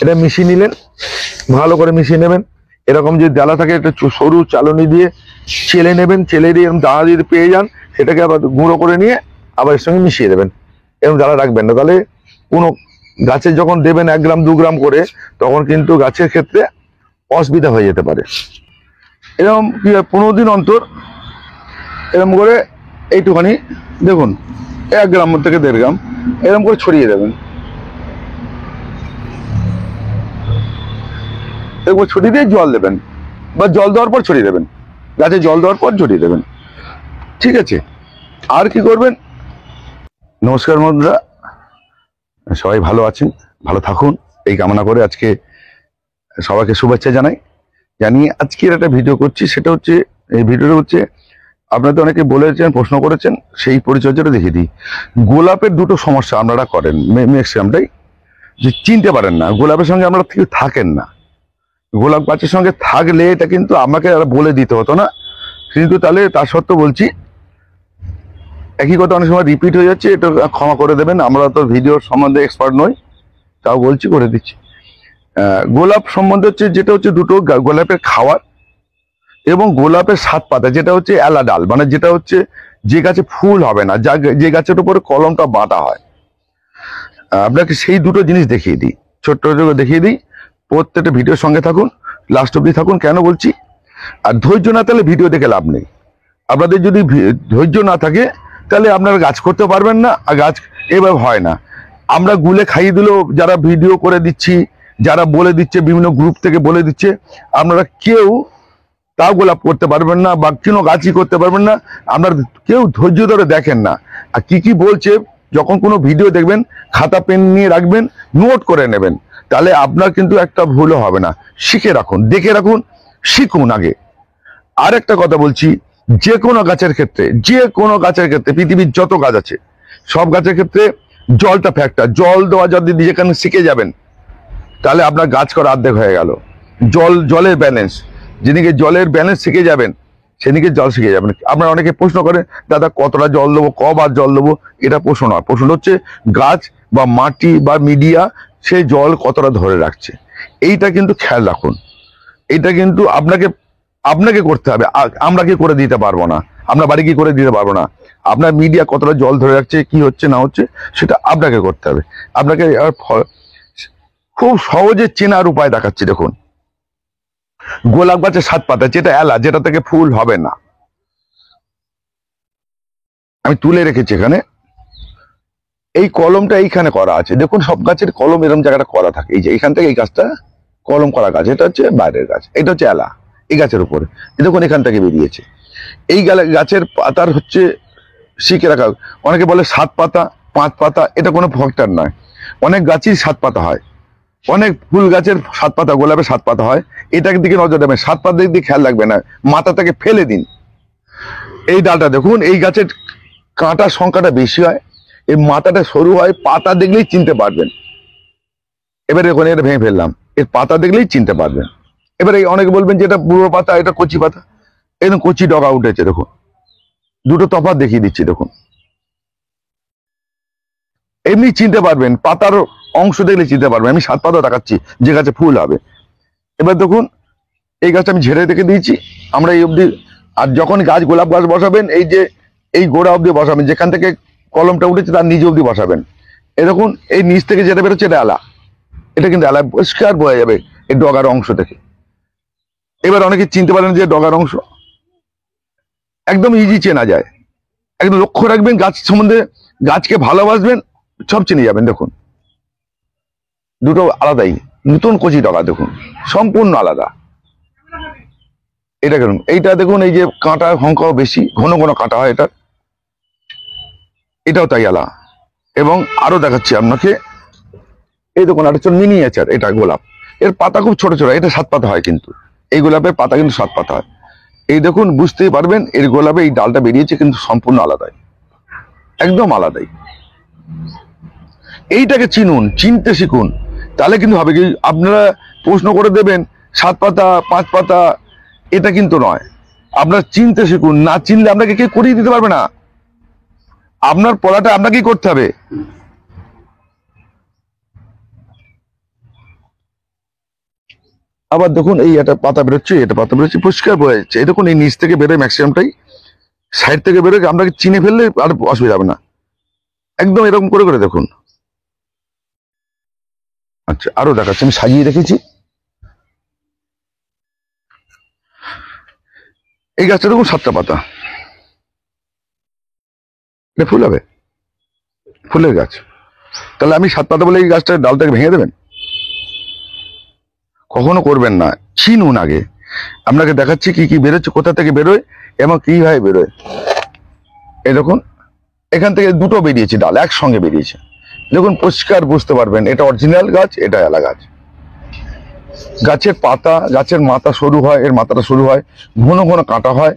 এটা মিশিয়ে নিলেন, ভালো করে মিশিয়ে নেবেন। এরকম যে ডালা থাকে একটা সরু চালনি দিয়ে চেলে নেবেন, চেলে দিয়ে এরকম দানা যদি পেয়ে যান সেটাকে আবার গুঁড়ো করে নিয়ে আবার এর সঙ্গে মিশিয়ে দেবেন। এরকম ডালা রাখবেন না, তাহলে কোনো গাছে যখন দেবেন 1 গ্রাম 2 গ্রাম করে, তখন কিন্তু গাছের ক্ষেত্রে অসুবিধা হয়ে যেতে পারে। এরকম কি 15 দিন অন্তর এরকম করে এইটুখানি দেখুন 1 গ্রাম থেকে 1.5 গ্রাম এরকম করে ছড়িয়ে দেবেন। এরপর ছড়িয়ে দিয়ে জল দেবেন, বা জল দেওয়ার পর ছড়িয়ে দেবেন, গাছে জল দেওয়ার পর ছড়িয়ে দেবেন। ঠিক আছে? আর কি করবেন? নমস্কার বন্ধুরা, সবাই ভালো আছেন, ভালো থাকুন এই কামনা করে আজকে সবাইকে শুভেচ্ছা জানিয়ে আজকের একটা ভিডিও করছি। সেটা হচ্ছে, এই ভিডিওটা হচ্ছে আপনাদের অনেকে বলেছেন, প্রশ্ন করেছেন, সেই পরিচর্যাটা দেখিয়ে দিই। গোলাপের দুটো সমস্যা আপনারা করেন ম্যাক্সিমামটাই, যে চিনতে পারেন না, গোলাপের সঙ্গে আপনারা কেউ থাকেন না। গোলাপ গাছের সঙ্গে থাকলে এটা কিন্তু আমাকে আর বলে দিতে হতো না, কিন্তু তাহলে তার সত্ত্বেও বলছি, একই কথা অনেক সময় রিপিট হয়ে যাচ্ছে, এটা ক্ষমা করে দেবেন, আমরা তো ভিডিওর সম্বন্ধে এক্সপার্ট নই, তাও বলছি, করে দিচ্ছি। গোলাপ সম্বন্ধে হচ্ছে, যেটা হচ্ছে দুটো, গোলাপের খাওয়ার এবং গোলাপের 7 পাতা, যেটা হচ্ছে এলা ডাল, মানে যেটা হচ্ছে যে গাছে ফুল হবে না, যে গাছের উপরে কলমটা বাঁধা হয়। আপনাকে সেই দুটো জিনিস দেখিয়ে দিই, ছোট্ট ছোট দেখিয়ে দিই। প্রত্যেকটা ভিডিওর সঙ্গে থাকুন, লাস্ট অব্দি থাকুন। কেন বলছি? আর ধৈর্য না থাকলে ভিডিও দেখে লাভ নেই। আপনাদের যদি ধৈর্য না থাকে তাহলে আপনারা গাছ করতে পারবেন না, আর গাছ এভাবে হয় না। আমরা গুলে খাইয়ে দিলেও, যারা ভিডিও করে দিচ্ছি, যারা বলে দিচ্ছে, বিভিন্ন গ্রুপ থেকে বলে দিচ্ছে, আপনারা কেউ তাও গোলাপ করতে পারবেন না, বা কোনো গাছই করতে পারবেন না। আপনারা কেউ ধৈর্য ধরে দেখেন না। আর কি কি বলছে, যখন কোনো ভিডিও দেখবেন খাতা পেন নিয়ে রাখবেন, নোট করে নেবেন, তাহলে আপনার কিন্তু একটা ভুলও হবে না। শিখে রাখুন, দেখে রাখুন, শিখুন আগে। আর একটা কথা বলছি, যে কোনো গাছের ক্ষেত্রে, পৃথিবীর যত গাছ আছে সব গাছের ক্ষেত্রে জলটা ফ্যাক্টর। জল দেওয়া যদি যেখানে শিখে যাবেন, তাহলে আপনার গাছ করা অর্ধেক হয়ে গেল। জলের ব্যালেন্স, যেদিকে জলের ব্যালেন্স শিখে যাবেন, সেদিকে জল শিখে যাবেন। আপনারা অনেকে প্রশ্ন করেন, দাদা কতটা জল দেবো, কবার জল দেবো? এটা প্রশ্ন নয়, প্রশ্ন হচ্ছে গাছ বা মাটি বা মিডিয়া সেই জল কতটা ধরে রাখছে। এইটা কিন্তু খেয়াল রাখুন, এইটা কিন্তু আপনাকে করতে হবে। আমরা কি করে দিতে পারবো না, আমরা বাড়ি কি করে দিতে পারবো না। আপনার মিডিয়া কতটা জল ধরে রাখছে, কি হচ্ছে না হচ্ছে, সেটা আপনাকে করতে হবে। আপনাকে খুব সহজে চেনার উপায় দেখাচ্ছি। দেখুন, গোলাপ গাছের 7 পাতা, যেটা এলা, যেটা থেকে ফুল হবে না, আমি তুলে রেখেছি এখানে। এই কলমটা এইখানে করা আছে, দেখুন সব গাছের কলম এরকম জায়গাটা করা থাকে। এই যে এখান থেকে এই গাছটা কলম করা গাছ, এটা হচ্ছে বাইরের গাছ, এটা হচ্ছে এলা, এই গাছের উপরে দেখুন এখান থেকে বেরিয়েছে। এই গাছের পাতার হচ্ছে শিখে রাখা। অনেকে বলে 7 পাতা 5 পাতা, এটা কোনো ফ্যাক্টর নয়। অনেক গাছই 7 পাতা হয়, অনেক ফুল গাছের 7 পাতা, গোলাপের 7 পাতা হয়। এটার দিকে নজর দেবেন, 7 পাতার দিকে খেয়াল রাখবে না, মাথা থেকে ফেলে দিন। এই ডালটা দেখুন, এই গাছের কাঁটার সংখ্যাটা বেশি হয়, এই মাথাটা সরু হয়, পাতা দেখলেই চিনতে পারবেন। এবারে দেখুন, এটা ভেঙে ফেললাম, এর পাতা দেখলেই চিনতে পারবেন। এবারে অনেকে বলবেন যে এটা বুড়ো পাতা, এটা কচি পাতা, একদম কচি ডগা উঠেছে। দেখুন, দুটো তফাৎ দেখিয়ে দিচ্ছি। দেখুন, এমনি চিনতে পারবেন, পাতার অংশ দেখলে চিনতে পারবেন। আমি 7 পাতা দেখাচ্ছি যে গাছে ফুল হবে। এবার দেখুন, এই গাছটা আমি ঝেড়ে রেখে দিয়েছি, আমরা এই অবধি। আর যখন গাছ, গোলাপ গাছ বসাবেন, এই যে এই গোড়া অবধি বসাবেন, যেখান থেকে কলমটা উঠেছে তার নিচে অবধি বসাবেন। এই দেখুন, এই নিচ থেকে যেটা বেরোচ্ছে এটা আলা, এটা কিন্তু আলা, পরিষ্কার বোঝা যাবে এই ডগার অংশ থেকে। এবার অনেকে চিনতে পারেন যে ডগার অংশ একদম ইজি চেনা যায়। একদম লক্ষ্য রাখবেন গাছ সম্বন্ধে, গাছকে ভালোবাসবেন, সব চিনে যাবেন। দেখুন, দুটো আলাদাই, নতুন কচি ডগা দেখুন, সম্পূর্ণ আলাদা। এটা কেন, এইটা দেখুন, এই যে কাঁটার সংখ্যাও বেশি, ঘন ঘন কাঁটা হয় এটা, এটাও তাই আলা। এবং আরো দেখাচ্ছি আপনাকে, এই দেখুন, এটা হচ্ছে মিনিয়েচার, এটা গোলাপ, এর পাতা খুব ছোট ছোট, এটা 7 পাতা হয়, কিন্তু এই গোলাপের পাতা কিন্তু 7 পাতা হয়। এই দেখুন, বুঝতেই পারবেন এর গোলাপে এই ডালটা বেরিয়েছে, কিন্তু সম্পূর্ণ আলাদাই, একদম আলাদাই। এইটাকে চিনুন, চিনতে শিখুন, তাহলে কিন্তু হবে কি, আপনারা প্রশ্ন করে দেবেন 7 পাতা 5 পাতা, এটা কিন্তু নয়। আপনার চিনতে শিখুন, না চিনলে আপনাকে কেউ করিয়ে দিতে পারবে না। আপনার পড়াটা আপনাকেই করতে হবে। আবার দেখুন এই একটা পাতা বেরোচ্ছে, এটা পাতা বেরোচ্ছে, পরিষ্কার বোঝা যাচ্ছে। এই দেখুন এই নিচ থেকে বেরোয় ম্যাক্সিমামটাই, সাইড থেকে বেরোয়, আমরা চিনে ফেললে আর অসুবিধা হবে না। একদম এরকম করে করে দেখুন। আচ্ছা আরো দেখাচ্ছি, আমি সাজিয়ে রেখেছি। এই গাছটা দেখুন 7টা পাতা, এটা ফুল হবে, ফুলের গাছ। তাহলে আমি 7 পাতা বলে এই গাছটার ডালটাকে ভেঙে দেবেন? কখনো করবেন না, চিনুন আগে। আপনাকে দেখাচ্ছি কি কি বেরোচ্ছে, কোথা থেকে বেরোয় এবং কিভাবে বেরোয়। এই দেখুন এখান থেকে দুটো বেরিয়েছে, ডাল একসঙ্গে বেরিয়েছে। দেখুন পরিষ্কার বুঝতে পারবেন এটা অরিজিনাল গাছ, এটা এলা গাছ। গাছের পাতা, গাছের মাথা সরু হয়, এর মাথাটা সরু হয়, ঘন ঘন কাঁটা হয়।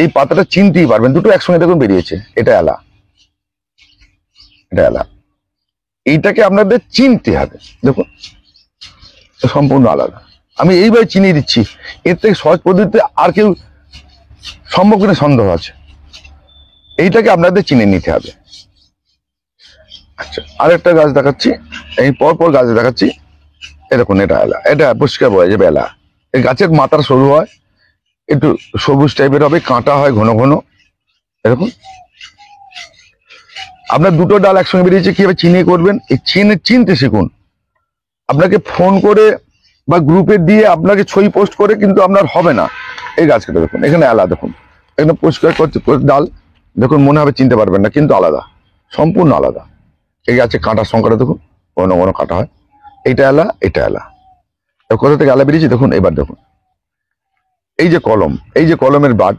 এই পাতাটা চিনতেই পারবেন, দুটো একসঙ্গে দেখুন বেরিয়েছে, এটা এলা, এটা এলা। এইটাকে আপনাদের চিনতে হবে। দেখুন সম্পূর্ণ আলাদা। আমি এইভাবে চিনিয়ে দিচ্ছি, এর থেকে সহজ পদ্ধতিতে আর কেউ সম্ভব কিনা সন্দেহ আছে। এইটাকে আপনাদের চিনে নিতে হবে। আচ্ছা আরেকটা গাছ দেখাচ্ছি, এই পরপর গাছ দেখাচ্ছি। এরকম এটা এলা, এটা পরিষ্কার বোঝা যাবে এলা। এই গাছের মাথার সরু হয়, একটু সবুজ টাইপের হবে, কাঁটা হয় ঘন ঘন, এরকম। আপনার দুটো ডাল একসঙ্গে বেরিয়েছে, কিভাবে চিনে করবেন, এই চিনতে শিখুন। আপনাকে ফোন করে বা গ্রুপে দিয়ে আপনাকে ছবি পোস্ট করে কিন্তু আপনার হবে না। এই গাছটা দেখুন, এখানে এলা দেখুন, এখানে পরিষ্কার করছে ডাল দেখুন, মনে হবে চিনতে পারবেন না, কিন্তু আলাদা, সম্পূর্ণ আলাদা। এই গাছে কাঁটার সংখ্যাটা দেখুন, ঘন ঘন কাঁটা হয়। এইটা এলা, এটা এলা। কোথা থেকে এলা বেরিয়েছে দেখুন। এবার দেখুন এই যে কলম, এই যে কলমের বাদ,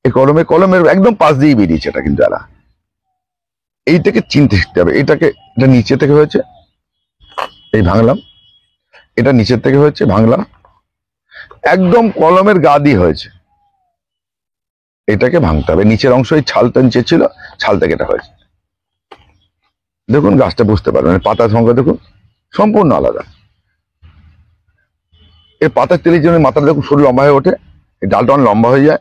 এই কলমের একদম পাশ দিয়ে বেরিয়েছে, এটা কিন্তু এলা। এইটাকে চিনতে শিখতে হবে। এটা নিচে থেকে হয়েছে, এই ভাঙলাম, এটা নিচের থেকে হয়েছে, ভাঙলাম, একদম কলমের গা দিয়ে হয়েছে, এটাকে ভাঙতে হবে। নিচের অংশ এই ছালটা নিচে ছিল, ছাল থেকে এটা হয়েছে। দেখুন গাছটা বুঝতে পারবেন, পাতার সংখ্যা দেখুন সম্পূর্ণ আলাদা। এর পাতার তেলের জন্য মাথাটা দেখুন সরু লম্বা হয়ে ওঠে, এই ডালটা অনেক লম্বা হয়ে যায়।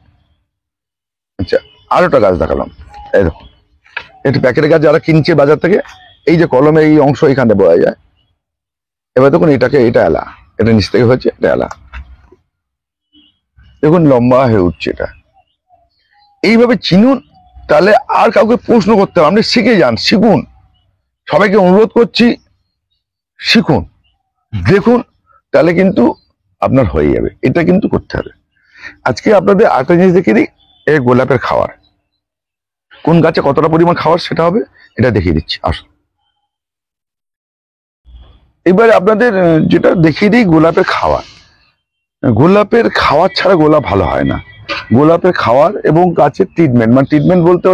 আচ্ছা আরেকটা গাছ দেখালাম, এই দেখুন এটা প্যাকেটের গাছ যারা কিনছে বাজার থেকে, এই যে কলমে এই অংশ এখানে বোঝা যায়। এবার দেখুন এটাকে, এটা এলা, এটা নিচ থেকে হয়েছে, এটা এলা। দেখুন লম্বা হয়ে উঠছে এটা। এইভাবে চিনুন, তাহলে আর কাউকে প্রশ্ন করতে হবে, আপনি শিখে যান, শিখুন। সবাইকে অনুরোধ করছি শিখুন, দেখুন, তাহলে কিন্তু আপনার হয়ে যাবে। এটা কিন্তু করতে হবে। আজকে আপনাদের আরেকটা জিনিস দেখিয়ে দিই, এই গোলাপের খাওয়ার, কোন গাছে কতটা পরিমাণ খাওয়ার সেটা হবে, এটা দেখিয়ে দিচ্ছি, আসুন। এবারে আপনাদের যেটা দেখিয়ে দিই গোলাপের খাওয়ার। গোলাপের খাওয়ার ছাড়া গোলাপ ভালো হয় না। গোলাপের খাওয়ার এবং গাছের ট্রিটমেন্ট, মানে ট্রিটমেন্ট বলতে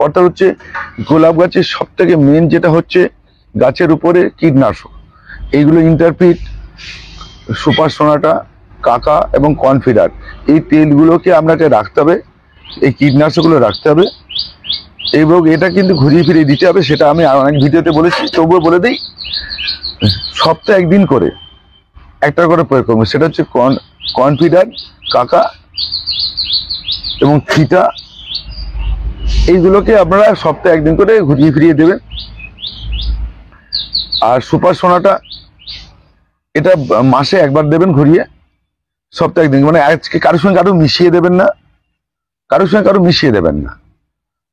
অর্থাৎ হচ্ছে গোলাপ গাছের সব থেকে মেন যেটা হচ্ছে গাছের উপরে কীটনাশক। এইগুলো ইন্টারপিট, সুপার সোনাটা, কাকা এবং কনফিডার, এই তেলগুলোকে আপনাকে রাখতে হবে, এই কীটনাশকগুলো রাখতে হবে, এবং এটা কিন্তু ঘুরিয়ে ফিরিয়ে দিতে হবে। সেটা আমি অনেক ভিডিওতে বলেছি, তবুও বলে দিই, সপ্তাহে একদিন করে একটা করে প্রয়োগ করবো। সেটা হচ্ছে কনফিডার, কাকা এবং ফিটা, এইগুলোকে আপনারা সপ্তাহে একদিন করে ঘুরিয়ে ফিরিয়ে দেবেন। আর সুপার সোনাটা, এটা মাসে একবার দেবেন ঘুরিয়ে, সপ্তাহে একদিন। মানে আজকে কারোর সঙ্গে কারো মিশিয়ে দেবেন না, কারোর সঙ্গে কারো মিশিয়ে দেবেন না।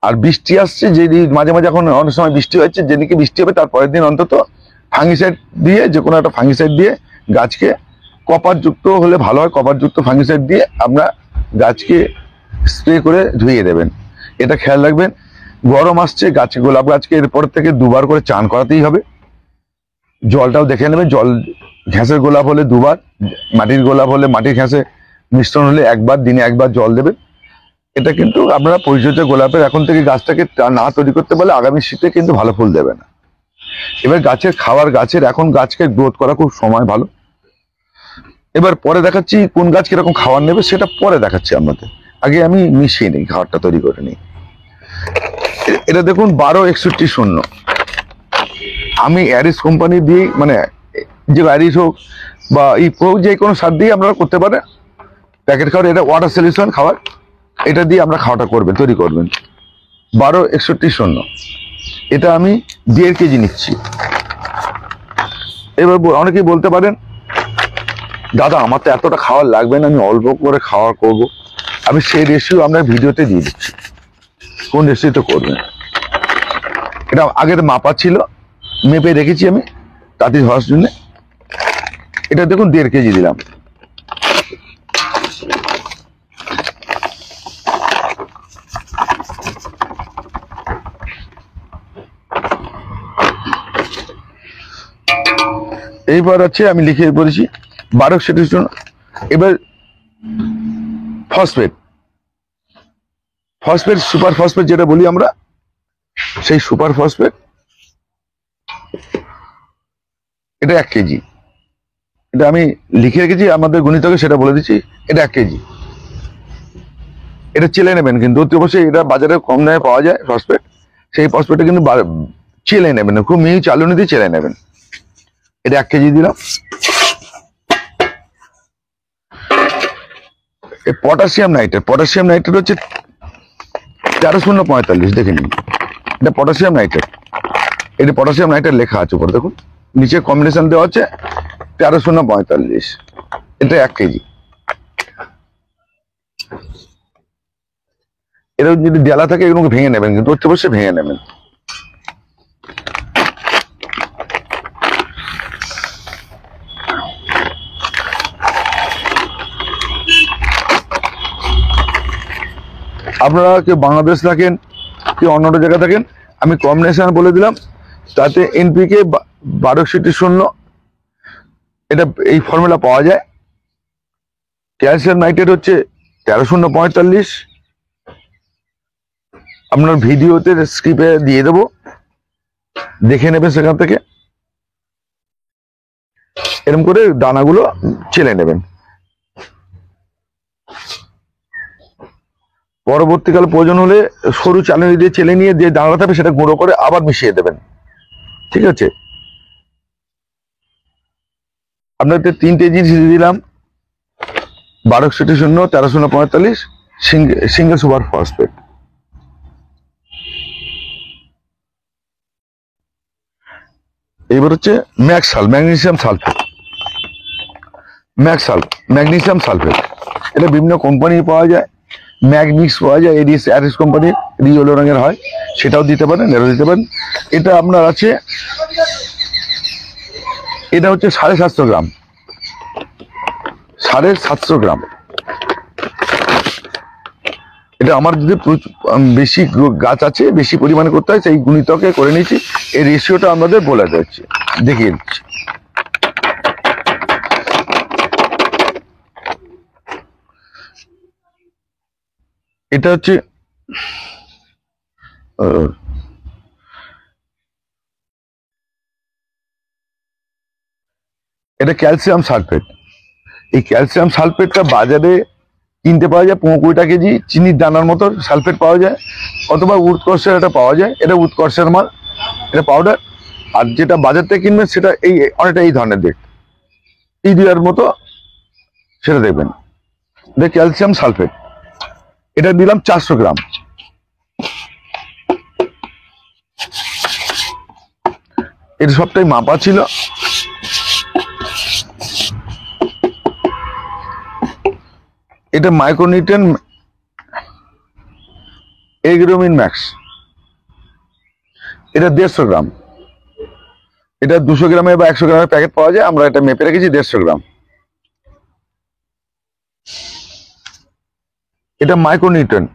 আর বৃষ্টি আসছে, যেদিন মাঝে মাঝে এখন অনেক সময় বৃষ্টি হচ্ছে, যেদিনকে বৃষ্টি হবে তার পরের দিন অন্তত ফাঙ্গিসাইড দিয়ে, যে কোনো একটা ফাঙ্গিসাইড দিয়ে গাছকে, কপার যুক্ত হলে ভালো হয়, কপার যুক্ত ফাঙ্গিসাইড দিয়ে আমরা গাছকে স্প্রে করে ধুইয়ে দেবেন। এটা খেয়াল রাখবেন। গরম আসছে, গাছে, গোলাপ গাছকে এরপর থেকে 2বার করে চান করাতেই হবে। জলটাও দেখে নেবেন, জল ঘ্যাঁসের গোলাপ হলে 2বার, মাটির গোলাপ হলে, মাটির ঘ্যাঁসে মিশ্রণ হলে 1বার, দিনে 1বার জল দেবেন। এটা কিন্তু আপনারা পরিচর্যা গোলাপের এখন থেকে গাছটাকে না তৈরি করতে পারলে আগামী শীতে কিন্তু ভালো ফুল দেবে না। এবার গাছের খাওয়ার, গাছের এখন গাছকে গ্রোথ করা খুব সময় ভালো। এবার পরে দেখাচ্ছি কোন গাছ কিরকম খাবার নেবে, সেটা পরে দেখাচ্ছি আপনাদের। আগে আমি মিশিয়ে নিই, খাবারটা তৈরি করে নিই। এটা দেখুন 1261 আমি অ্যারিস কোম্পানি দিয়ে, মানে যে অ্যারিস হোক বা হোক, যে কোনো সার দিয়ে আপনারা করতে পারেন প্যাকেট খাবার। এটা ওয়াটার সলিউশন খাবার, এটা দিয়ে আমরা খাওয়াটা করবেন, তৈরি করবেন। 1261 এটা আমি 1.5 কেজি নিচ্ছি। এবার অনেকেই বলতে পারেন দাদা আমার তো এতটা খাওয়ার লাগবে না, আমি অল্প করে খাওয়া করব, আমি সেই রেশিও আমরা ভিডিওতে দিয়ে দিচ্ছি কোন রেশিওতে করবেন। এটা আগের মাপা ছিল, মেপে রেখেছি আমি তাড়াতাড়ি হওয়ার জন্য। এটা দেখুন 1.5 কেজি দিলাম। এইবার আছে আমি লিখে বলেছি 12 সেটের জন্য। এবার ফসফেট, ফসফেট সুপার ফসফেট যেটা বলি আমরা, সেই সুপার ফসফেট এটা 1 কেজি। এটা আমি লিখে রেখেছি, আমাদের গণিতকে সেটা বলে দিচ্ছি, এটা 1 কেজি। এটা চেলে নেবেন, কিন্তু অতি অবশ্যই এটা বাজারে কম দামে পাওয়া যায় ফসফেট, সেই ফসফেটটা কিন্তু চেলে নেবেন, খুব মিহি চালুনি দিয়ে চেলে নেবেন। এটা 1 কেজি দিলাম। পটাশিয়াম নাইট্রেট, পটাশিয়াম নাইট্রেট হচ্ছে 1345, দেখে নিন, এটা পটাশিয়াম নাইট্রেট। এটা পটাশিয়াম নাইট্রেট লেখা আছে উপরে দেখুন, নিচে কম্বিনেশন দেওয়া আছে 1345, এটা 1 কেজি। এরকম যদি ডেলা থাকে এগুলোকে ভেঙে নেবেন, কিন্তু অতি অবশ্যই ভেঙে নেবেন। আপনারা কেউ বাংলাদেশ থাকেন, কেউ অন্য জায়গায় থাকেন, আমি কম্বিনেশন বলে দিলাম। তাতে এনপিকে 1200 এটা এই ফর্মুলা পাওয়া যায়। ক্যালসিয়াম নাইট্রেট হচ্ছে 1345, আপনার ভিডিওতে স্ক্রিপে দিয়ে দেবো, দেখে নেবেন সেখান থেকে। এরকম করে দানাগুলো চেলে নেবেন। পরবর্তীকালে প্রয়োজন হলে সরু চালনি দিয়ে চেলে নিয়ে যে দানাটা থাকবে সেটা গুঁড়ো করে আবার মিশিয়ে দেবেন, ঠিক আছে। আপনাদের 3টে জিনিস দিয়ে দিলাম, 1200 1345 সিঙ্গেল সুপার ফসফেট। এবার হচ্ছে ম্যাক্সাল, ম্যাগনেসিয়াম সালফেট। ম্যাক্সাল ম্যাগনেসিয়াম সালফেট, এটা বিভিন্ন কোম্পানি পাওয়া যায়, ম্যাগনিক্স পাওয়া যায়, এডিস অ্যারিস কোম্পানির, ইয়েলো রঙের হয়, সেটাও দিতে পারেন, এটাও দিতে পারেন। এটা আপনার আছে, এটা হচ্ছে 750 গ্রাম, 750 গ্রাম। এটা আমার যদি বেশি গাছ আছে, বেশি পরিমাণে করতে হয়, সেই গুণিতকে করে নিয়েছি। এই রেশিওটা আমাদের বলে যাচ্ছে, দেখিয়ে দিচ্ছি। এটা হচ্ছে এটা ক্যালসিয়াম সালফেট। এই ক্যালসিয়াম সালফেটটা বাজারে কিনতে পাওয়া যায় 15-20 কেজি, চিনির দানার মতো সালফেট পাওয়া যায়, অথবা উৎকর্ষের এটা পাওয়া যায়, এটা উৎকর্ষের মাল, এটা পাউডার। আর যেটা বাজার থেকে কিনবেন সেটা এই অনেকটা এই ধরনের দেখতে, ইউরিয়ার মতো, সেটা দেখবেন। এটা ক্যালসিয়াম সালফেট, এটা দিলাম 400 গ্রাম। এটা সবটাই মাপা ছিল। এটা মাইক্রোনিউট্রিয়েন্ট এগ্রোমিন ম্যাক্স, এটা 150 গ্রাম। এটা 200 গ্রামের বা 100 গ্রামের প্যাকেট পাওয়া যায়, আমরা এটা মেপে রেখেছি 150 গ্রাম। এটা মাইক্রোনিউট্রিয়েন্ট,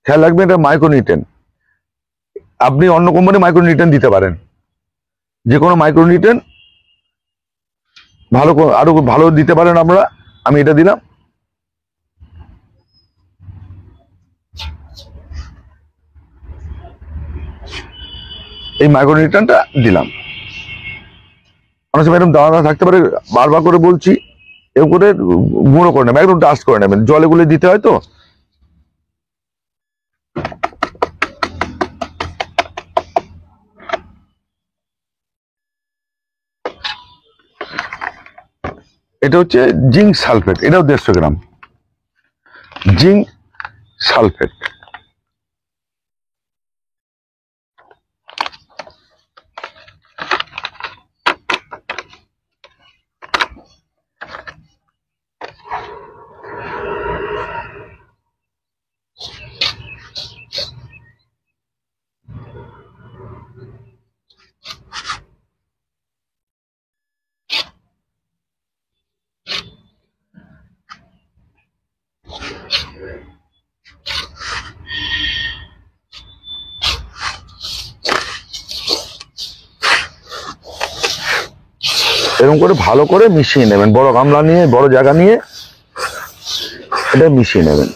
খেয়াল রাখবেন, এটা মাইক্রোনিউট্রিয়েন্ট। আপনি অন্য কোম্পানি মাইক্রোনিউট্রিয়েন্ট দিতে পারেন, যে কোনো মাইক্রোনিউট্রিয়েন্ট ভালো, আরো ভালো দিতে পারেন আমরা। আমি এটা দিলাম। এই মাইক্রোনিউট্রিয়েন্টটা দিলাম। অনেক সময় এরকম দানা থাকতে পারে, বারবার করে বলছি, এরকম করে গুঁড়ো করে নেবেন, একদম ডাস্ট করে নেবেন, জলে গুলে দিতে হয় তো। এটা হচ্ছে জিঙ্ক সালফেট, এটাও 150 গ্রাম, জিঙ্ক সালফেট। এরকম করে ভালো করে মিশিয়ে নেবেন, বড় গামলা নিয়ে, বড় জায়গা নিয়ে এটা মিশিয়ে নেবেন।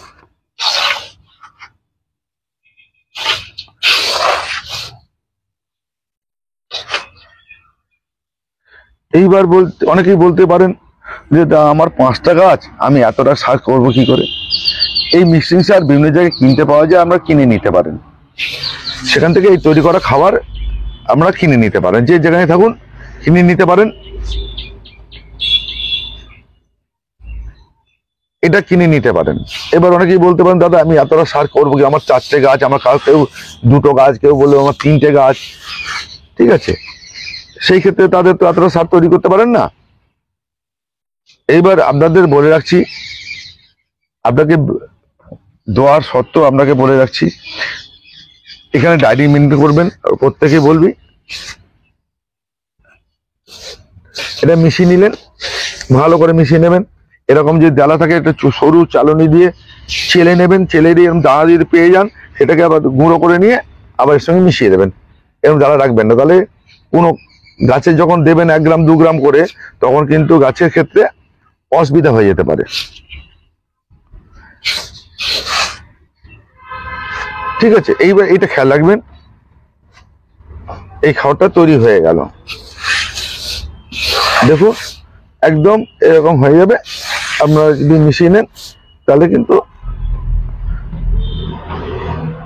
এইবার অনেকেই বলতে পারেন যে আমার 5টা গাছ, আমি এতটা সার করবো কি করে? এই মিক্সিং সার বিভিন্ন জায়গায় কিনতে পাওয়া যায়, আমরা কিনে নিতে পারেন। সেখান থেকে এই তৈরি করা খাবার আমরা কিনে নিতে পারেন, যে যেখানে থাকুন কিনে নিতে পারেন। এটা কিনে নিতে পারেন। এবার অনেকেই বলতে পারেন দাদা আমি এতটা সার করবো কি, আমার 4টে গাছ, আমার কেউ 2টো গাছ, কেউ বললো আমার 3টে গাছ, ঠিক আছে, সেই ক্ষেত্রে তাদের তো এতটা সার তৈরি করতে পারেন না। এইবার আপনাদের বলে রাখছি, আপনাকে দেওয়ার সত্ত্বেও আপনাকে বলে রাখছি, এখানে ডায়েরি মেনটেন করবেন, প্রত্যেকে বলবি। এটা মিশিয়ে নিলেন, ভালো করে মিশিয়ে নেবেন। এরকম যে ডালা থাকে একটা সরু চালনি দিয়ে চেলে নেবেন, চেলে দিয়ে এরকম দানা যদি পেয়ে যান সেটাকে আবার গুঁড়ো করে নিয়ে আবার এর সঙ্গে মিশিয়ে দেবেন। এরকম ডালা রাখবেন না, তাহলে কোনো গাছে যখন দেবেন 1 গ্রাম 2 গ্রাম করে, তখন কিন্তু গাছের ক্ষেত্রে অসুবিধা হয়ে যেতে পারে। ঠিক আছে, এইবার এইটা খেয়াল রাখবেন। এই খাবারটা তৈরি হয়ে গেল, দেখুন একদম এরকম হয়ে যাবে। আপনারা যদি মিশিয়ে নেন তাহলে কিন্তু,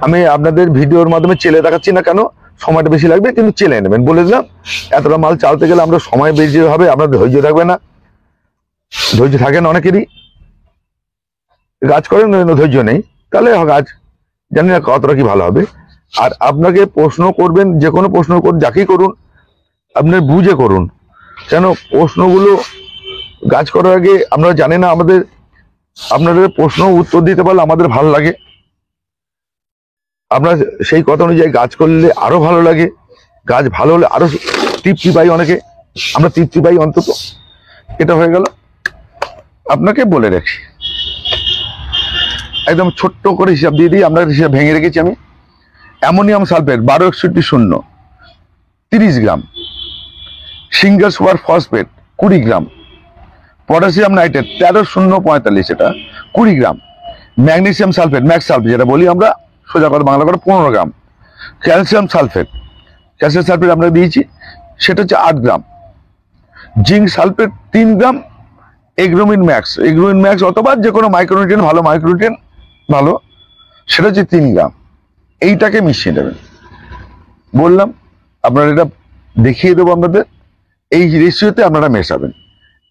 আমি আপনাদের ভিডিওর মাধ্যমে চেলে দেখাচ্ছি না, কেন সময়টা বেশি লাগবে, কিন্তু চেলে নেবেন বলে দিলাম। এতটা মাল চালতে গেলে আমরা সময় বেশি হবে, আপনার ধৈর্য থাকবে না। ধৈর্য থাকে না অনেকেরই, গাছ করেন ধৈর্য নেই, তাহলে গাছ জানি না কতটা কি ভালো হবে। আর আপনাকে প্রশ্ন করবেন, যে কোনো প্রশ্ন করুন, যাকেই করুন আপনার বুঝে করুন, কেন প্রশ্নগুলো গাছ করার আগে আমরা জানি না, আপনাদের প্রশ্ন উত্তর দিতে পারলে আমাদের ভালো লাগে। আপনার সেই কথা অনুযায়ী গাছ করলে আরো ভালো লাগে, গাছ ভালো হলে আরো তৃপ্তি পাই, অনেকে আমরা তৃপ্তি পাই অন্তত। এটা হয়ে গেল। আপনাকে বলে রাখি, একদম ছোট্ট করে হিসাব দিয়ে দিই, আপনার হিসাব ভেঙে রেখেছি আমি। অ্যামোনিয়াম সালফেট 1261 30 গ্রাম, সিঙ্গেল সুপার ফসফেট 20 গ্রাম, পটাশিয়াম নাইট্রেট 13,045 এটা 20 গ্রাম, ম্যাগনেসিয়াম সালফেট ম্যাক্স সালফেট যেটা বলি আমরা সোজা কথা বাংলা করে 15 গ্রাম, ক্যালসিয়াম সালফেট আমরা দিয়েছি সেটা হচ্ছে 8 গ্রাম, জিঙ্ক সালফেট 3 গ্রাম, এগ্রোমিন ম্যাক্স অথবা যে কোনো মাইক্রোনিউট্রিয়েন্ট ভালো, মাইক্রোনিউট্রিয়েন্ট ভালো, সেটা হচ্ছে 3 গ্রাম। এইটাকে মিশিয়ে দেবেন, বললাম আপনারা এটা দেখিয়ে দেবো আপনাদের। এই রেশিওতে আপনারা মেশাবেন।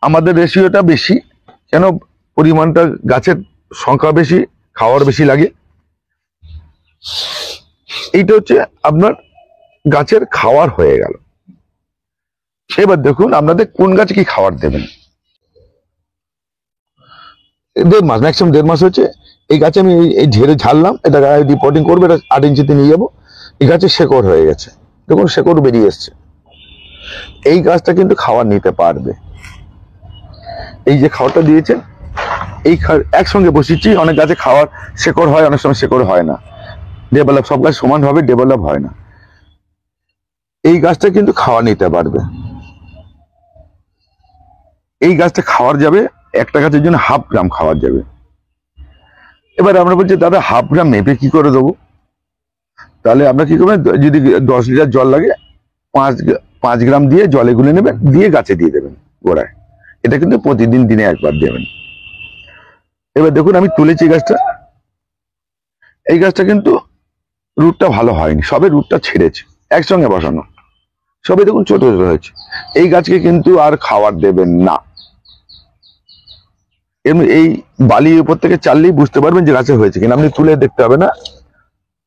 আমাদের রেশিওটা বেশি, কেন পরিমাণটা গাছের সংখ্যা বেশি, খাওয়ার বেশি লাগে। এইটা হচ্ছে আপনার গাছের খাওয়ার হয়ে গেল। এবার দেখুন আপনাদের কোন গাছে কি খাবার দেবেন। 1.5 মাস, ম্যাক্সিমাম 1.5 মাস হচ্ছে। এই গাছে আমি এই ঝেড়ে ঝাড়লাম, এটা রিপোর্টিং করবে, এটা 8 ইঞ্চিতে নিয়ে যাবো। এই গাছে শেকড় হয়ে গেছে, দেখুন শেকড় বেরিয়ে এসছে। এই গাছটা কিন্তু খাবার নিতে পারবে। এই যে খাবারটা দিয়েছেন, এই একসঙ্গে বসিয়েছি। অনেক গাছে খাওয়ার শেকড় হয়, অনেক সময় শেকড় হয় না, ডেভেলপ, সব গাছ সমানভাবে ডেভেলপ হয় না। এই গাছটা কিন্তু খাওয়া নিতে পারবে। এই গাছটা খাওয়ার যাবে, একটা গাছের জন্য 1/2 গ্রাম খাওয়ার যাবে। এবার আমরা বলছি দাদা 1/2 গ্রাম মেপে কি করে দেবো? তাহলে আমরা কি করবেন, যদি 10 লিটার জল লাগে 5 গ্রাম দিয়ে জলে গুলে নেবেন, দিয়ে গাছে দিয়ে দেবেন গোড়ায়। এটা কিন্তু প্রতিদিন দিনে একবার দেবেন। এবার দেখুন আমি তুলেছি গাছটা, এই গাছটা কিন্তু রুটটা ভালো হয়নি, সবে রুটটা ছেড়েছে, একসঙ্গে বসানো, সবে দেখুন ছোট ছোট হয়েছে। এই গাছকে কিন্তু আর খাবার দেবেন না। এমনি এই বালির উপর থেকে চাললেই বুঝতে পারবেন যে গাছে হয়েছে কিনা, আপনি তুলে দেখতে হবে না।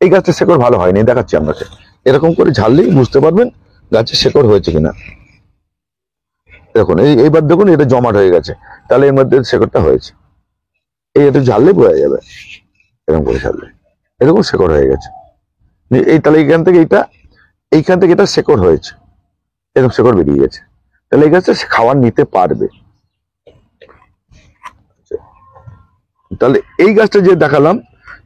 এই গাছটা শেকড় ভালো হয়নি, দেখাচ্ছি আপনাকে, এরকম করে ঝাড়লেই বুঝতে পারবেন গাছের শেকড় হয়েছে কিনা। দেখুন এইবার দেখুন এটা জমাট হয়ে গেছে, তাহলে এর মধ্যে শেকড়টা হয়েছে। এই একটু ঝাড়লেই বোঝা যাবে, এরকম করে ঝাড়লে এরকম শেকড় হয়ে গেছে। এই তাহলে এইখান থেকে এটা শেকড় হয়েছে, এরকম শেকড় বেরিয়ে গেছে, তাহলে এই গাছটা খাবার নিতে পারবে। তাহলে এই গাছটা যে দেখালাম,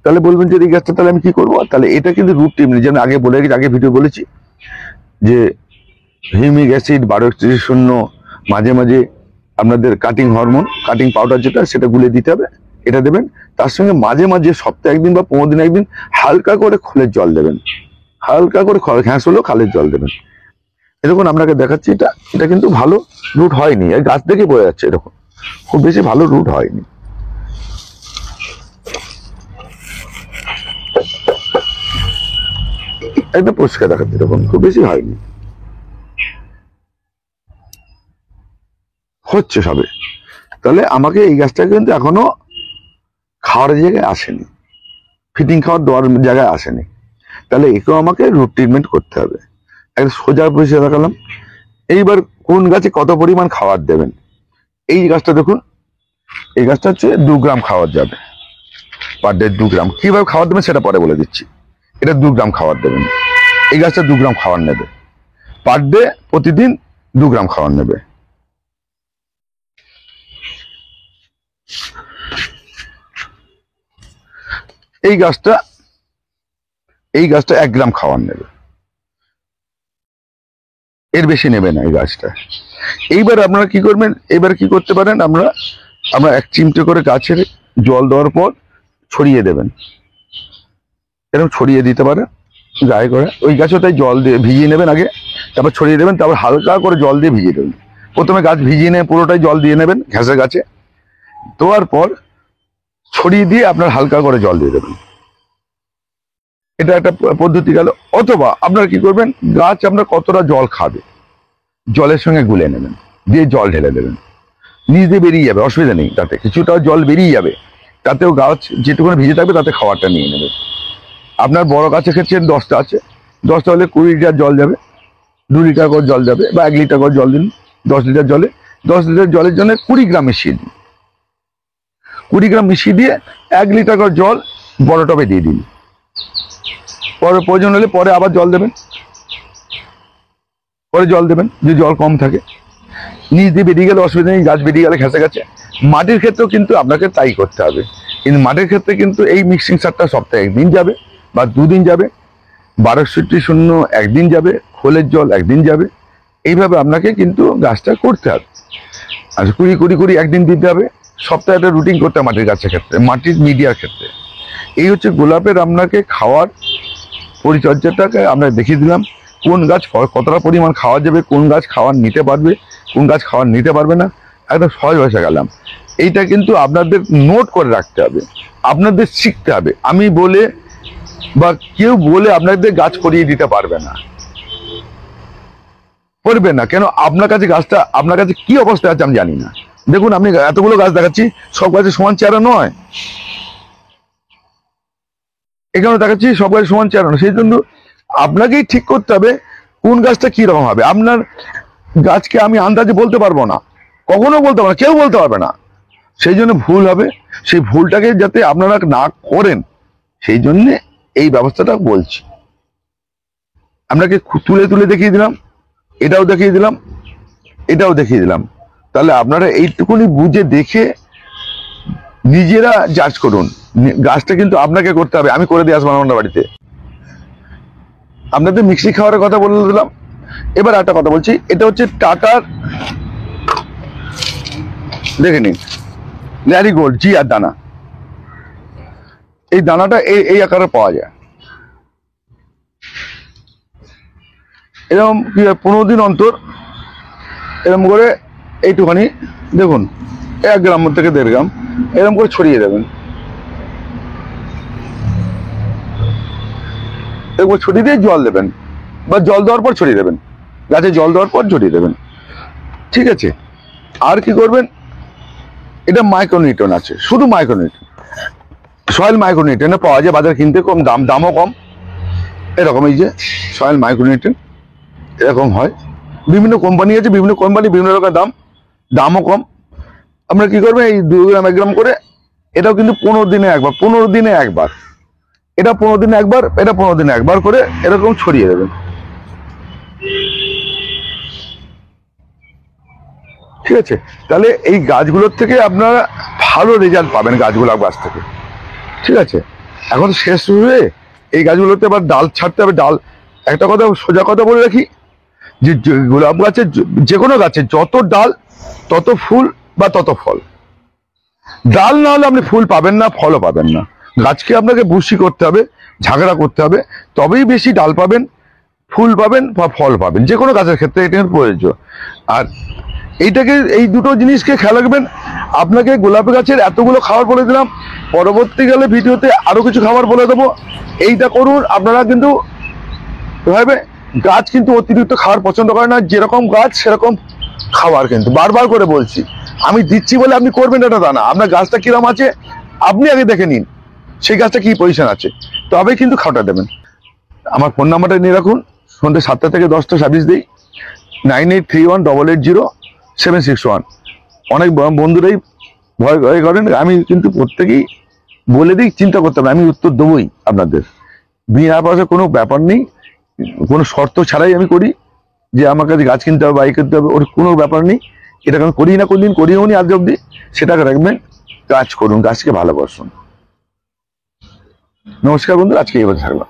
তাহলে বলবেন যে এই গাছটা তাহলে আমি কি করবো? তাহলে এটা কিন্তু রুট টিপনি, যেমন আগে বলে গেছি, আগে ভিডিও বলেছি যে হিউমিক অ্যাসিড 12-30-0, মাঝে মাঝে আপনাদের কাটিং হরমোন, কাটিং পাউডার যেটা, সেটা গুলে দিতে হবে, এটা দেবেন। তার সঙ্গে মাঝে মাঝে সপ্তাহে একদিন বা 15 দিন একদিন হালকা করে খোলের জল দেবেন, হালকা করে ঘ্যাঁস হলেও খালের জল দেবেন। এরকম আপনাকে দেখাচ্ছি, এটা এটা কিন্তু ভালো রুট হয়নি, এই গাছ থেকে বোঝা যাচ্ছে এরকম খুব বেশি ভালো রুট হয়নি। একদম পরিষ্কার দেখাচ্ছে, এরকম খুব বেশি হয়নি, হচ্ছে সবে। তাহলে আমাকে এই গাছটা কিন্তু এখনো খাওয়ার জায়গায় আসেনি, ফিটিং খাওয়ার দেওয়ার জায়গায় আসেনি, তাহলে একেও আমাকে রুট ট্রিটমেন্ট করতে হবে। একটা সোজা পরিষ্কার দেখালাম। এইবার কোন গাছে কত পরিমাণ খাবার দেবেন? এই গাছটা দেখুন, এই গাছটা হচ্ছে 2 গ্রাম খাওয়ার যাবে পার ডে। 2 গ্রাম কিভাবে খাবার দেবেন সেটা পরে বলে দিচ্ছি। এটা 2 গ্রাম খাবার দেবেন, এই গাছটা 2 গ্রাম খাবার নেবে পার ডে, প্রতিদিন 2 গ্রাম খাবার নেবে। এই গাছটা 1 গ্রাম খাবার নেবে, এর বেশি নেবে না এই গাছটা। এইবার আপনারা কি করবেন? এবার কি করতে পারেন, আমরা 1 চিমটে করে গাছের জল দেওয়ার পর ছড়িয়ে দেবেন, এরকম ছড়িয়ে দিতে পারেন গায়ে করে। ওই গাছও তাই জল দিয়ে ভিজিয়ে নেবেন আগে, তারপর ছড়িয়ে দেবেন, তারপর হালকা করে জল দিয়ে ভিজিয়ে দেবেন। প্রথমে গাছ ভিজিয়ে নিয়ে পুরোটাই জল দিয়ে নেবেন ঘাসের গাছে, দেওয়ার পর ছড়িয়ে দিয়ে আপনার হালকা করে জল দিয়ে দেবেন। এটা একটা পদ্ধতি গেল। অথবা আপনারা কি করবেন, গাছ আপনার কতটা জল খাবে জলের সঙ্গে গুলে নেবেন, দিয়ে জল ঢেলে দেবেন, নিজে বেরিয়ে যাবে, অসুবিধা নেই, তাতে কিছুটা জল বেরিয়ে যাবে, তাতেও গাছ যেটুকুনি ভিজে থাকবে তাতে খাবারটা নিয়ে নেবে। আপনার বড় গাছের ক্ষেত্রে 10টা আছে, 10টা হলে 20 লিটার জল যাবে, 2 লিটার করে জল যাবে, বা 1 লিটার করে জল দিন। 10 লিটার জলে 10 লিটার জলের জন্য 20 গ্রাম মিশিয়ে দিন, 20 গ্রাম মিশিয়ে দিয়ে 1 লিটার করে জল বড় টবে দিয়ে দিন। পরে প্রয়োজন হলে পরে আবার জল দেবেন, পরে জল দেবেন যদি জল কম থাকে। নিচ দিয়ে বেরিয়ে গেলে অসুবিধা নেই, গাছ বেরিয়ে গেলে ঘেঁষে গেছে। মাটির ক্ষেত্রেও কিন্তু আপনাকে তাই করতে হবে, কিন্তু মাটির ক্ষেত্রে কিন্তু এই মিক্সিং সারটা সপ্তাহে 1 দিন যাবে বা 2 দিন যাবে, 12-60-0 1 দিন যাবে, খোলের জল 1 দিন যাবে। এইভাবে আপনাকে কিন্তু গাছটা করতে হবে। আর 20-20 1 দিন দিতে হবে, সপ্তাহে একটা রুটিন করতে হবে মাটির গাছের ক্ষেত্রে, মাটির মিডিয়ার ক্ষেত্রে। এই হচ্ছে গোলাপের আপনাকে খাওয়ার পরিচর্যাটাকে আমরা দেখিয়ে দিলাম, কোন গাছ কতটা পরিমাণ খাওয়া যাবে, কোন গাছ খাওয়ার নিতে পারবে, কোন গাছ খাওয়ার নিতে পারবে না, একদম সহজ ভাষা গেলাম। এইটা কিন্তু আপনাদের নোট করে রাখতে হবে, আপনাদের শিখতে হবে। আমি বলে বা কেউ বলে আপনাদের গাছ করিয়ে দিতে পারবে না, করবে না। কেন? আপনার কাছে গাছটা, আপনার কাছে কি অবস্থা আছে আমি জানি না। দেখুন, আমি এতগুলো গাছ দেখাচ্ছি, সব গাছের সমান চেহারা নয়, এখানে দেখাচ্ছি সব গাছের সমান চেহারা নয়। সেই জন্য আপনাকেই ঠিক করতে হবে কোন গাছটা কি রকম হবে। আপনার গাছকে আমি আন্দাজে বলতে পারবো না, কখনো বলতে পারবো না, কেউ বলতে পারবে না। সেই জন্য ভুল হবে, সেই ভুলটাকে যাতে আপনারা না করেন সেই জন্য এই ব্যবস্থাটা বলছি। আপনাকে তুলে তুলে দেখিয়ে দিলাম, এটাও দেখিয়ে দিলাম, এটাও দেখিয়ে দিলাম। তাহলে আপনারা এইটুকুনি বুঝে দেখে নিজেরা জাজ করুন। গাছটা কিন্তু আপনাকে করতে হবে, আমি করে দিয়ে আসবো আমার বাড়িতে। আপনাদের মিক্সি খাওয়ার কথা বলে দিলাম। এবার একটা কথা বলছি, এটা হচ্ছে টাটার, দেখে নিন, ম্যারিগোল্ড জি আর দানা। এই দানাটা এই আকারে পাওয়া যায়। এরকম কি 15 দিন অন্তর এরকম করে এইটুখানি দেখুন, 1 গ্রাম থেকে 1.5 গ্রাম এরকম করে ছড়িয়ে দেবেন। এরকম ছড়িয়ে দিয়ে জল দেবেন, বা জল দেওয়ার পর ছড়িয়ে দেবেন, গাছে জল দেওয়ার পর ছড়িয়ে দেবেন। ঠিক আছে? আর কি করবেন, এটা মাইক্রোনিউট্রন আছে, শুধু মাইক্রোনিউট্রন, সয়েল মাইক্রোনিউট্রন পাওয়া যায় বাজারে, কিনতে কম দাম, দামও কম। এরকম এই যে সয়েল মাইক্রোনিউট্রন এরকম হয়, বিভিন্ন কোম্পানি আছে, বিভিন্ন কোম্পানি বিভিন্ন রকম দাম, দামও কম। আপনারা কি করবেন, এই 2 গ্রাম 1 গ্রাম করে, এটাও কিন্তু 15 দিনে একবার, 15 দিনে একবার, এটা 15 দিনে একবার, এটা 15 দিনে একবার করে এরকম ছড়িয়ে দেবেন। ঠিক আছে? তাহলে এই গাছগুলোর থেকে আপনারা ভালো রেজাল্ট পাবেন গাছগুলো গাছ থেকে। ঠিক আছে, এখন শেষ হয়ে এই গাছগুলোতে আবার ডাল ছাড়তে হবে। ডাল একটা কথা সোজা কথা বলে রাখি, যে গোলাপ গাছের যে কোনো গাছের যত ডাল তত ফুল বা তত ফল। ডাল না হলে আপনি ফুল পাবেন না, ফলও পাবেন না। গাছকে আপনাকে বুশি করতে হবে, ঝাগড়া করতে হবে, তবেই বেশি ডাল পাবেন, ফুল পাবেন বা ফল পাবেন। যে কোনো গাছের ক্ষেত্রে এটা প্রযোজ্য। আর এইটাকে, এই দুটো জিনিসকে খেয়াল রাখবেন। আপনাকে গোলাপ গাছের এতগুলো খাবার বলে দিলাম, পরবর্তীকালে ভিডিওতে আরো কিছু খাবার বলে দেবো। এইটা করুন। আপনারা কিন্তু ভাবে গাছ কিন্তু অতিরিক্ত খাবার পছন্দ করে না, যেরকম গাছ সেরকম খাবার। কিন্তু বারবার করে বলছি, আমি দিচ্ছি বলে আপনি করবেন এটা তা না। আপনার গাছটা কিরম আছে আপনি আগে দেখে নিন, সেই গাছটা কি পজিশন আছে, তবে কিন্তু খাওয়াটা দেবেন। আমার ফোন নাম্বারটা নিয়ে রাখুন, সন্ধ্যে 7টা থেকে 10টা সার্ভিস দিই, 9831880761। অনেক বন্ধুরাই ভয় ভয় করেন, আমি কিন্তু প্রত্যেকেই বলে দিই, চিন্তা করতে হবে, আমি উত্তর দেবই আপনাদের। বিনা পয়সা কোনো ব্যাপার নেই, কোনো শর্ত ছাড়াই আমি করি যে আমার কাছে গাছ কিনতে হবে, বাই কিনতে হবে, ওর কোনো ব্যাপার নেই। এটা আমি করি না, কোনদিন করিও নি আজ অব্দি। সেটাকে রাখবেন, কাজ করুন, গাছকে ভালোবাসুন। নমস্কার বন্ধু, আজকে এবার থাকলাম।